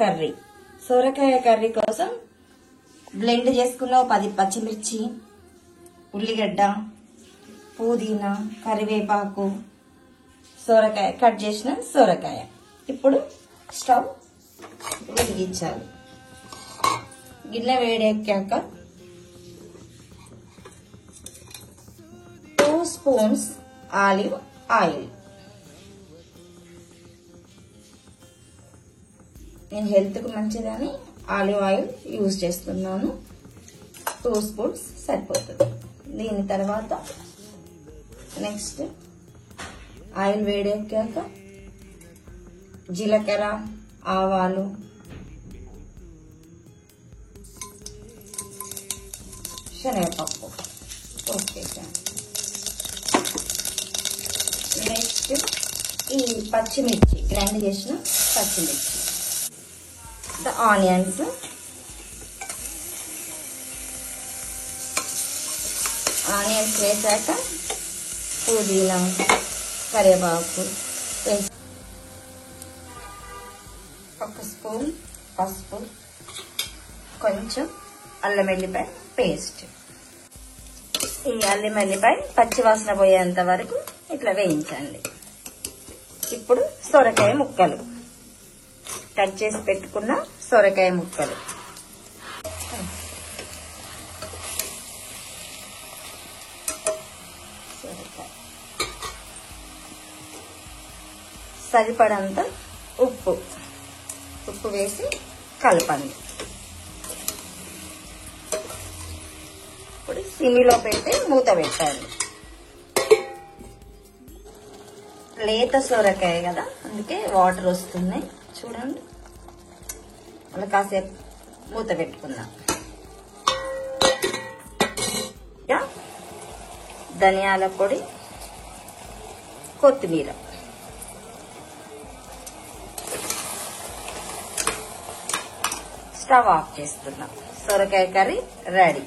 Curry. సొరకాయ curry కోసం blend చేసుకున్న 10 పచ్చిమిర్చి, ఉల్లిగడ్డ, పుదీనా, కరివేపాకు, సొరకాయ కట్ చేసిన సొరకాయ. ఇప్పుడు స్టవ్ వెలిగించాలి. గిన్నె వేడెక్కాక 2 స్పూన్స్ ఆలివ్ ఆయిల్. నేను హెల్త్ కు మంచిదని ఆలివ్ ఆయిల్ యూజ్ చేస్తున్నాను. 2 స్పూన్స్ సరిపోతుంది. దీని తర్వాత నెక్స్ట్ ఆయిల్ వేడెక్కాక జీలకర్ర, ఆవాలు, శనగపప్పు పోసేసాను. నెక్స్ట్ ఈ పచ్చిమిర్చి, గ్రైండ్ చేసిన పచ్చిమిర్చి, ఆనియన్స్, వేసాక పుదీనా, కరివేపాకు వేసి 1 స్పూన్ పసుపు, కొంచెం అల్లం వెల్లిపాయ పేస్ట్. ఈ అల్లం వెల్లిపాయ పచ్చి వాసన పోయేంత వరకు ఇట్లా వేయించండి. ఇప్పుడు సొరకాయ ముక్కలు, కట్ చేసి పెట్టుకున్న సొరకాయ ముక్కలు సరిపడంత ఉప్పు వేసి కలపండి. ఇప్పుడు సిమిలో పెట్టి మూత పెట్టాలి. లేత సొరకాయ కదా, అందుకే వాటర్ వస్తున్నాయి. చూడండి, అలా కాసేపు మూత పెట్టుకుందాం. ధనియాల పొడి, కొత్తిమీర, స్టవ్ ఆఫ్ చేస్తున్నాం. సొరకాయ కర్రీ రెడీ.